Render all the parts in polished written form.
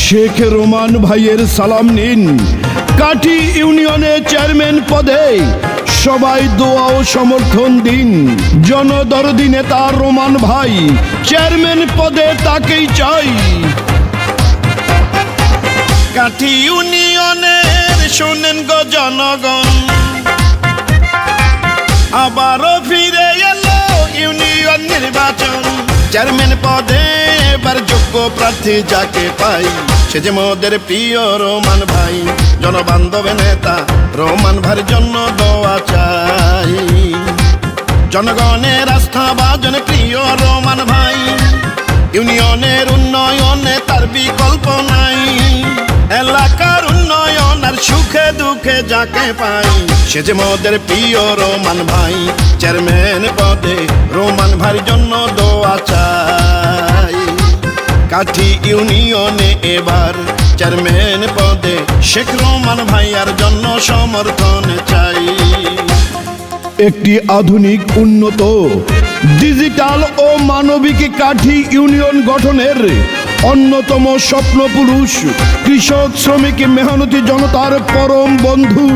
Sheikh Roman ভাইয়ের সালাম নিন। কাঠি ইউনিয়নে চেয়ারম্যান পদে সবাই দোয়া ও সমর্থন দিন। জনদরদি নেতা রোমান ভাই, চেয়ারম্যান পদে তাকেই চাই। কাঠি ইউনিয়নের শোনেন গো জনগণ, আবারও ফিরে এলো ইউনিয়ন নির্বাচন। চেয়ারম্যান পদে এবার যোগ্য প্রার্থী যাকে পাই, সে যে মোদের প্রিয় রোমান ভাই। জনবান্ধব নেতা রোমান ভাইয়ের জন্য দোয়া চাই। জনগণের আস্থাভাজন প্রিয় রোমান ভাই, ইউনিয়নের উন্নয়নে তার বিকল্প নাই। এলাকার উন্নয়ন আর সুখে দুঃখে যাকে পাই, সে যে মোদের প্রিয় রোমান ভাই। চেয়ারম্যান পদে রোমান ভাইয়ের জন্য দোয়া চাই। কাঠি ইউনিয়নে এবার চেয়ারম্যান পদে শেখ রোমান ভাইয়ার জন্য সমর্থন চাই। একটি আধুনিক, উন্নত, ডিজিটাল ও মানবিক কাঠি ইউনিয়ন গঠনের অন্যতম স্বপ্নপুরুষ, কৃষক, শ্রমিক, মেহনতি জনতার পরম বন্ধু,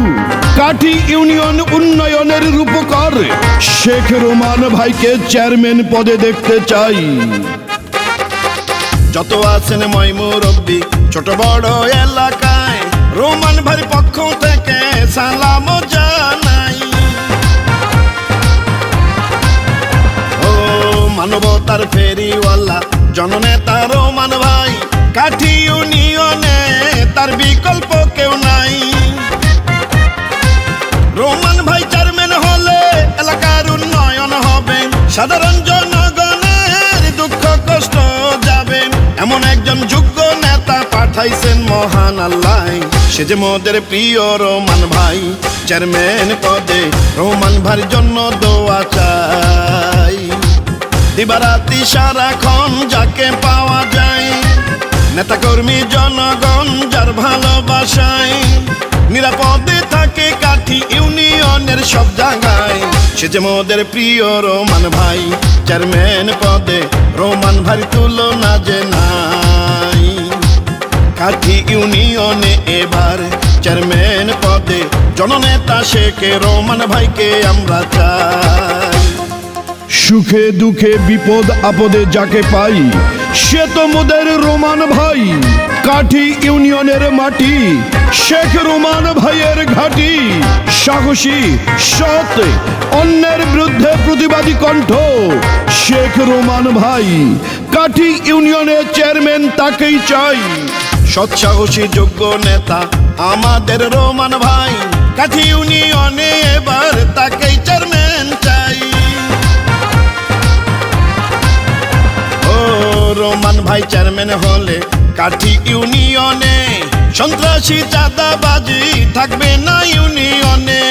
কাঠি ইউনিয়ন উন্নয়নের রূপকার শেখ রোমান ভাইকে চেয়ারম্যান পদে দেখতে চাই। যত আছেন ময় মুরব্বী ছোট বড় এলাকায়, রোমান ভাইয়ের পক্ষ থেকে সালাম জানাই। ও মানবতার ফেরিওয়ালা জননেতা রোমান ভাই, কাঠি ইউনিয়নে তার বিকল্প কেউ নাই। রোমান ভাই চেয়ারম্যান হলে এলাকার উন্নয়ন হবে, সাধারণ জনগণের দুঃখ কষ্ট যাবে। এমন একজন যোগ্য নেতা পাঠাইছেন মহান আল্লাহ, সে যে মোদের প্রিয় রোমান ভাই। চেয়ারম্যান পদে রোমান ভাইয়ের জন্য দোয়া চাই। দিবারাতি সারাক্ষণ যাকে পাওয়া যায়, নেতা কর্মী জনগণ যার ভালোবাসায়, নিরাপদে থাকে কাঠি ইউনিয়নের সব জায়গায়, সে যে মোদের প্রিয় রোমান ভাই। চেয়ারম্যান পদে রোমান ভাইয়ের তুলনা যে নাই। কাঠি ইউনিয়নে এবার চেয়ারম্যান পদে জননেতা শেখ রোমান ভাইকে আমরা চাই। সুখে দুঃখে বিপদ আপদে যাকে পাই, সে তো মোদের রোমান ভাই। কাঠি ইউনিয়নের মাটি শেখ রোমান ভাইয়ের ঘাঁটি। সাহসী, সৎ, অন্যের বিরুদ্ধে প্রতিবাদী কণ্ঠ শেখ রোমান ভাই। কাঠি ইউনিয়নের চেয়ারম্যান তাকেই চাই। সৎ সাহসী যোগ্য নেতা আমাদের রোমান ভাই, কাঠি ইউনিয়নে এবার তাকেই চেয়ারম্যান চাই। ও রোমান ভাই চেয়ারম্যান হলে কাঠি ইউনিয়নে সন্ত্রাসী চাঁদাবাজি থাকবে না ইউনিয়নে।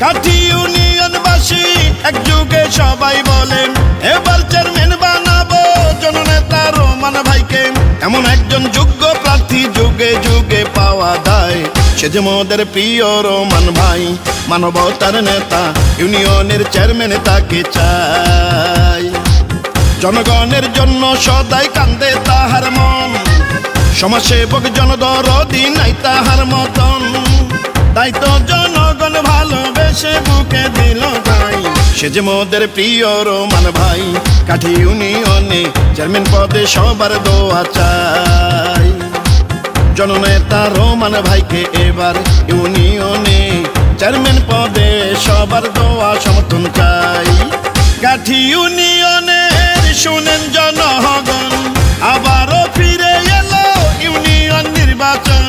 কাঠি ইউনিয়নবাসী একযুগে সবাই বলেন, এবার চেয়ারম্যান বানাবো জননেতা রোমান ভাইকে। এমন একজন যোগ্য প্রার্থী যুগে যুগে পাওয়া যায়, সে যে মোদের প্রিয় রোমান ভাই। মানবতার নেতা ইউনিয়নের চেয়ারম্যান তাকে চাই। জনগণের জন্য সদাই কান্দে তাহার মন, সমাজসেবক জনদরদি নাই তাহার মতন। তাই তো জনগণ ভালোবেসে বুকে দিল গাই, সে যে মোদের প্রিয় রোমান ভাই। কাঠি ইউনিয়নে চেয়ারম্যান পদে সবার দোয়া চাই। জননেতা রোমান ভাইকে এবার ইউনিয়নে চেয়ারম্যান পদে সবার দোয়া সমর্থন চাই। কাঠি ইউনিয়নের শুনেন জনগণ, আবারও ফিরে এলো ইউনিয়ন নির্বাচন।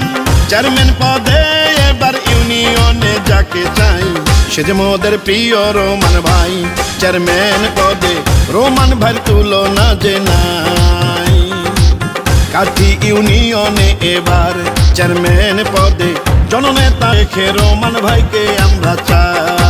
চেয়ারম্যান পদে এবার ইউনিয়নে যাকে চাই, সে যে মোদের প্রিয় রোমান ভাই। চেয়ারম্যান পদে রোমান ভাইয়ের তুলনা যে নাই। কাঠি ইউনিয়নে এবার চেয়ারম্যান পদে জননেতা শেখ রোমান ভাইকে আমরা চাই।